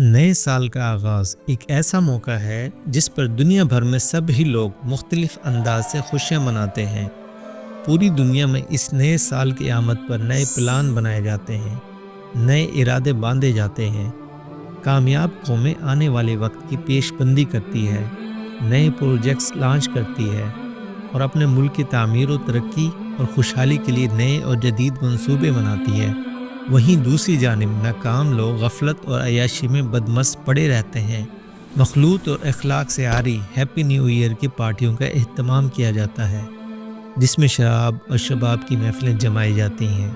نئے سال کا آغاز ایک ایسا موقع ہے جس پر دنیا بھر میں سبھی لوگ مختلف انداز سے خوشیاں مناتے ہیں۔ پوری دنیا میں اس نئے سال کی آمد پر نئے پلان بنائے جاتے ہیں، نئے ارادے باندھے جاتے ہیں۔ کامیاب قومیں آنے والے وقت کی پیش بندی کرتی ہے، نئے پروجیکٹس لانچ کرتی ہے اور اپنے ملک کی تعمیر و ترقی اور خوشحالی کے لیے نئے اور جدید منصوبے بناتی ہے۔ وہیں دوسری جانب ناکام لوگ غفلت اور عیاشی میں بدمست پڑے رہتے ہیں۔ مخلوط اور اخلاق سے عاری ہیپی نیو ایئر کی پارٹیوں کا اہتمام کیا جاتا ہے، جس میں شراب اور شباب کی محفلیں جمائی جاتی ہیں۔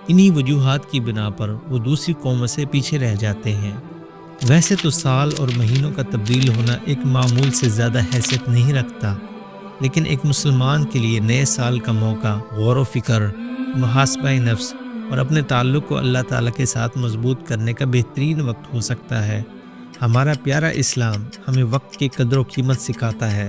انہی وجوہات کی بنا پر وہ دوسری قوموں سے پیچھے رہ جاتے ہیں۔ ویسے تو سال اور مہینوں کا تبدیل ہونا ایک معمول سے زیادہ حیثیت نہیں رکھتا، لیکن ایک مسلمان کے لیے نئے سال کا موقع غور و فکر، محاسبہ نفس اور اپنے تعلق کو اللہ تعالیٰ کے ساتھ مضبوط کرنے کا بہترین وقت ہو سکتا ہے۔ ہمارا پیارا اسلام ہمیں وقت کی قدر و قیمت سکھاتا ہے۔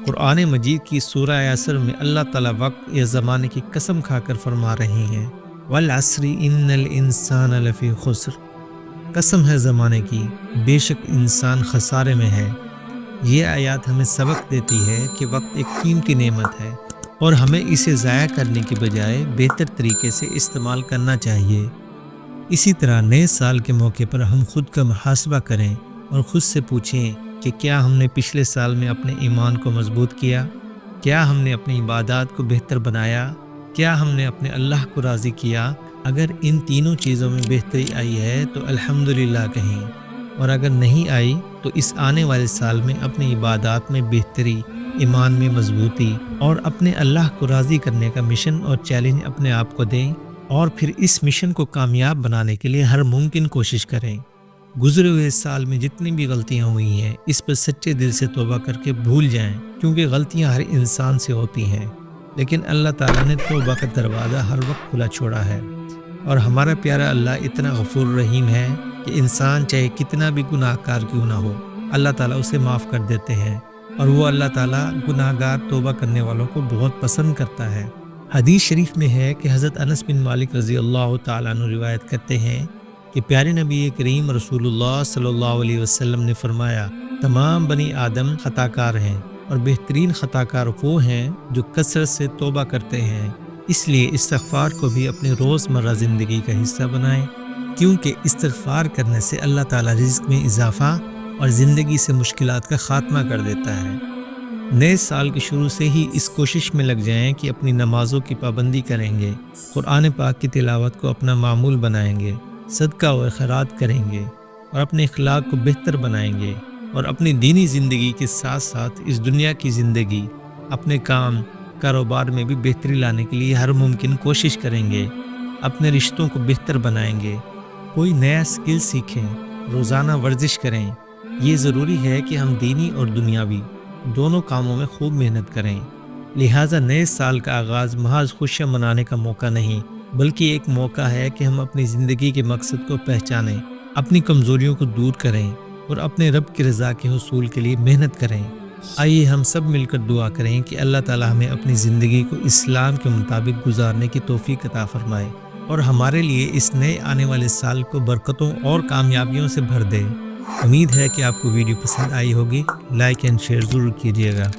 قرآن مجید کی سورہ عصر میں اللہ تعالیٰ وقت یا زمانے کی قسم کھا کر فرما رہے ہیں، وَالْعَصْرِ إِنَّ الْإِنسَانَ لَفِي خُسْرٍ، قسم ہے زمانے کی، بے شک انسان خسارے میں ہے۔ یہ آیات ہمیں سبق دیتی ہے کہ وقت ایک قیمتی نعمت ہے اور ہمیں اسے ضائع کرنے کی بجائے بہتر طریقے سے استعمال کرنا چاہیے۔ اسی طرح نئے سال کے موقع پر ہم خود کا محاسبہ کریں اور خود سے پوچھیں کہ کیا ہم نے پچھلے سال میں اپنے ایمان کو مضبوط کیا؟ کیا ہم نے اپنی عبادات کو بہتر بنایا؟ کیا ہم نے اپنے اللہ کو راضی کیا؟ اگر ان تینوں چیزوں میں بہتری آئی ہے تو الحمدللہ کہیں، اور اگر نہیں آئی تو اس آنے والے سال میں اپنی عبادات میں بہتری، ایمان میں مضبوطی اور اپنے اللہ کو راضی کرنے کا مشن اور چیلنج اپنے آپ کو دیں، اور پھر اس مشن کو کامیاب بنانے کے لیے ہر ممکن کوشش کریں۔ گزرے ہوئے سال میں جتنی بھی غلطیاں ہوئی ہیں اس پر سچے دل سے توبہ کر کے بھول جائیں، کیونکہ غلطیاں ہر انسان سے ہوتی ہیں، لیکن اللہ تعالیٰ نے توبہ کا دروازہ ہر وقت کھلا چھوڑا ہے۔ اور ہمارا پیارا اللہ اتنا غفور رحیم ہے کہ انسان چاہے کتنا بھی گناہ کار کیوں نہ ہو، اللہ تعالیٰ اسے معاف کر دیتے ہیں، اور وہ اللہ تعالیٰ گناہ گار توبہ کرنے والوں کو بہت پسند کرتا ہے۔ حدیث شریف میں ہے کہ حضرت انس بن مالک رضی اللہ تعالیٰ عنہ روایت کرتے ہیں کہ پیارے نبی کریم رسول اللہ صلی اللہ علیہ وسلم نے فرمایا، تمام بنی آدم خطا کار ہیں، اور بہترین خطا کار وہ ہیں جو کثرت سے توبہ کرتے ہیں۔ اس لیے استغفار کو بھی اپنی روزمرہ زندگی کا حصہ بنائیں، کیونکہ استغفار کرنے سے اللہ تعالیٰ رزق میں اضافہ اور زندگی سے مشکلات کا خاتمہ کر دیتا ہے۔ نئے سال کے شروع سے ہی اس کوشش میں لگ جائیں کہ اپنی نمازوں کی پابندی کریں گے، قرآن پاک کی تلاوت کو اپنا معمول بنائیں گے، صدقہ و خیرات کریں گے اور اپنے اخلاق کو بہتر بنائیں گے، اور اپنی دینی زندگی کے ساتھ ساتھ اس دنیا کی زندگی، اپنے کام کاروبار میں بھی بہتری لانے کے لیے ہر ممکن کوشش کریں گے، اپنے رشتوں کو بہتر بنائیں گے، کوئی نیا سکل سیکھیں، روزانہ ورزش کریں۔ یہ ضروری ہے کہ ہم دینی اور دنیاوی دونوں کاموں میں خوب محنت کریں۔ لہٰذا نئے سال کا آغاز محض خوشیاں منانے کا موقع نہیں، بلکہ ایک موقع ہے کہ ہم اپنی زندگی کے مقصد کو پہچانیں، اپنی کمزوریوں کو دور کریں اور اپنے رب کی رضا کے حصول کے لیے محنت کریں۔ آئیے ہم سب مل کر دعا کریں کہ اللہ تعالیٰ ہمیں اپنی زندگی کو اسلام کے مطابق گزارنے کی توفیق عطا فرمائے، اور ہمارے لیے اس نئے آنے والے سال کو برکتوں اور کامیابیوں سے بھر دے۔ امید ہے کہ آپ کو ویڈیو پسند آئی ہوگی۔ لائک اینڈ شیئر ضرور کیجیے گا۔